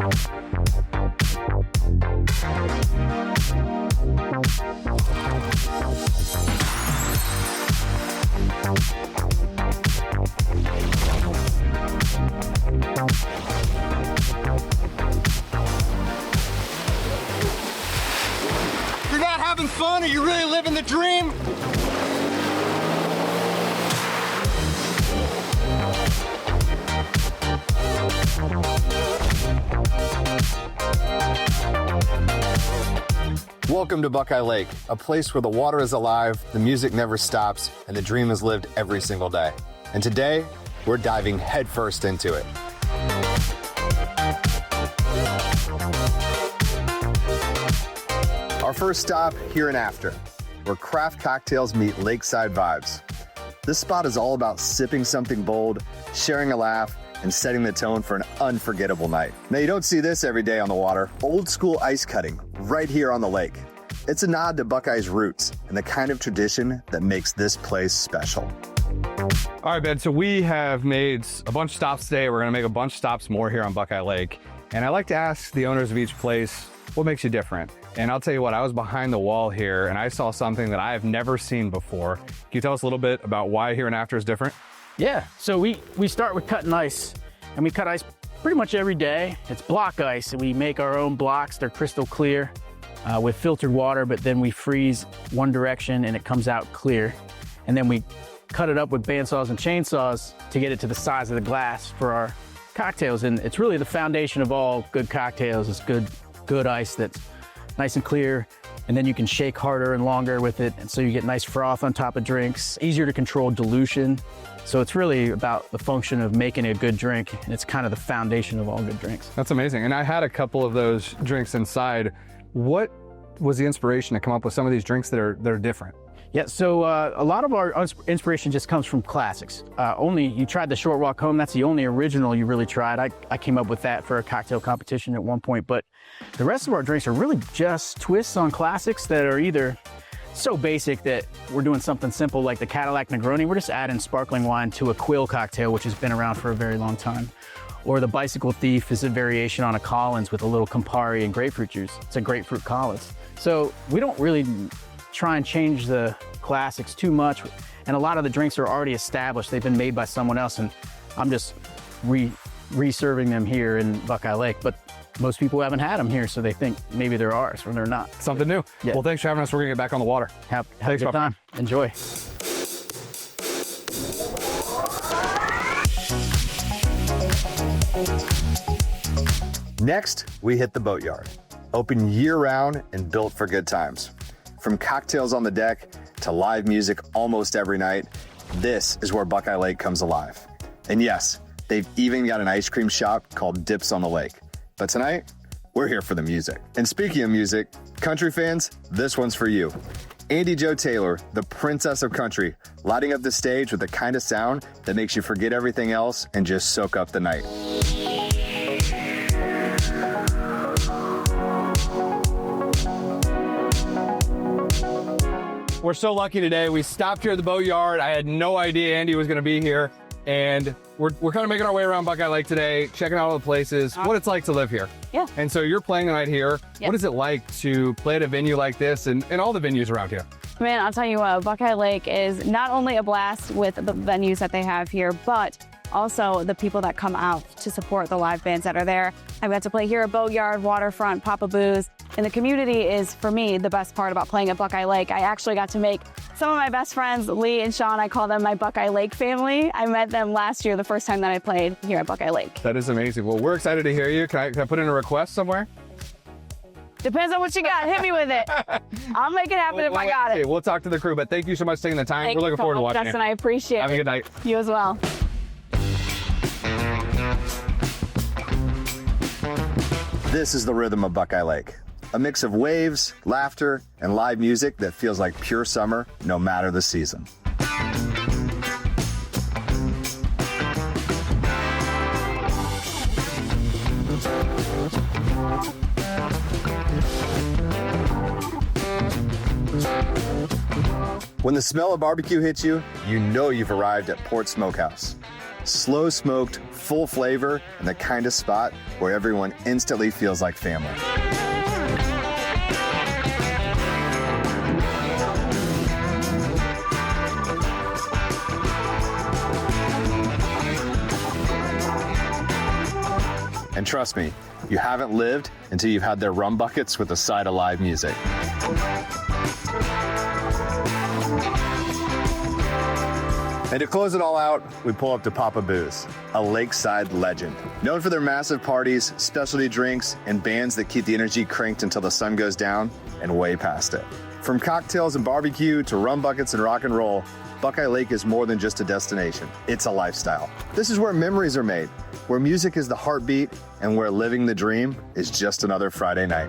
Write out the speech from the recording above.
You're not having fun? Are you really living the dream? Welcome to Buckeye Lake, a place where the water is alive, the music never stops, and the dream is lived every single day. And today, we're diving headfirst into it. Our first stop, Here and After, where craft cocktails meet lakeside vibes. This spot is all about sipping something bold, sharing a laugh, and setting the tone for an unforgettable night. Now, you don't see this every day on the water. Old school ice cutting right here on the lake. It's a nod to Buckeye's roots and the kind of tradition that makes this place special. All right, Ben, so we have made a bunch of stops today. We're gonna make a bunch of stops more here on Buckeye Lake. And I like to ask the owners of each place, what makes you different? And I'll tell you what, I was behind the wall here and I saw something that I have never seen before. Can you tell us a little bit about why Here and After is different? Yeah, so we start with cutting ice, and we cut ice pretty much every day. It's block ice, and we make our own blocks. They're crystal clear with filtered water, but then we freeze one direction and it comes out clear. And then we cut it up with bandsaws and chainsaws to get it to the size of the glass for our cocktails. And it's really the foundation of all good cocktails. It's good ice that's nice and clear, and then you can shake harder and longer with it, and so you get nice froth on top of drinks, easier to control dilution. So it's really about the function of making a good drink, and it's kind of the foundation of all good drinks. That's amazing. And I had a couple of those drinks inside. What was the inspiration to come up with some of these drinks that are different? Yeah, so a lot of our inspiration just comes from classics. You tried the Short Walk Home. That's the only original you really tried. I came up with that for a cocktail competition at one point, but the rest of our drinks are really just twists on classics that are either so basic that we're doing something simple like the Cadillac Negroni. We're just adding sparkling wine to a Quill cocktail, which has been around for a very long time. Or the Bicycle Thief is a variation on a Collins with a little Campari and grapefruit juice. It's a grapefruit Collins. So we don't really try and change the classics too much. And a lot of the drinks are already established. They've been made by someone else, and I'm just reserving them here in Buckeye Lake. But most people haven't had them here, so they think maybe they're ours when they're not. Something new. Yeah. Well, thanks for having us. We're gonna get back on the water. Have a good time. Enjoy. Next, we hit the boatyard. Open year-round and built for good times. From cocktails on the deck to live music almost every night, this is where Buckeye Lake comes alive. And yes, they've even got an ice cream shop called Dips on the Lake. But tonight, we're here for the music. And speaking of music, country fans, this one's for you. Andy Jo Taylor, the princess of country, lighting up the stage with the kind of sound that makes you forget everything else and just soak up the night. We're so lucky today. We stopped here at the boatyard. I had no idea Andy was gonna be here. And we're kind of making our way around Buckeye Lake today, checking out all the places, what it's like to live here. Yeah. And so you're playing tonight here. Yeah. What is it like to play at a venue like this and all the venues around here? Man, I'll tell you what, Buckeye Lake is not only a blast with the venues that they have here, but also the people that come out to support the live bands that are there. I've got to play here at Boatyard, Waterfront, Papa Boo's, and the community is, for me, the best part about playing at Buckeye Lake. I actually got to make some of my best friends, Lee and Sean, I call them my Buckeye Lake family. I met them last year, the first time that I played here at Buckeye Lake. That is amazing. Well, we're excited to hear you. Can I put in a request somewhere? Depends on what you got. Hit me with it. I'll make it happen if I got it. We'll talk to the crew, but thank you so much for taking the time. We're looking forward to watching Justin, it. I appreciate it. Have a good night. You as well. This is the rhythm of Buckeye Lake. A mix of waves, laughter, and live music that feels like pure summer, no matter the season. When the smell of barbecue hits you, you know you've arrived at Port Smokehouse. Slow smoked, full flavor, and the kind of spot where everyone instantly feels like family. And trust me, you haven't lived until you've had their rum buckets with a side of live music. And to close it all out, we pull up to Papa Booze, a lakeside legend. Known for their massive parties, specialty drinks, and bands that keep the energy cranked until the sun goes down and way past it. From cocktails and barbecue to rum buckets and rock and roll, Buckeye Lake is more than just a destination. It's a lifestyle. This is where memories are made, where music is the heartbeat, and where living the dream is just another Friday night.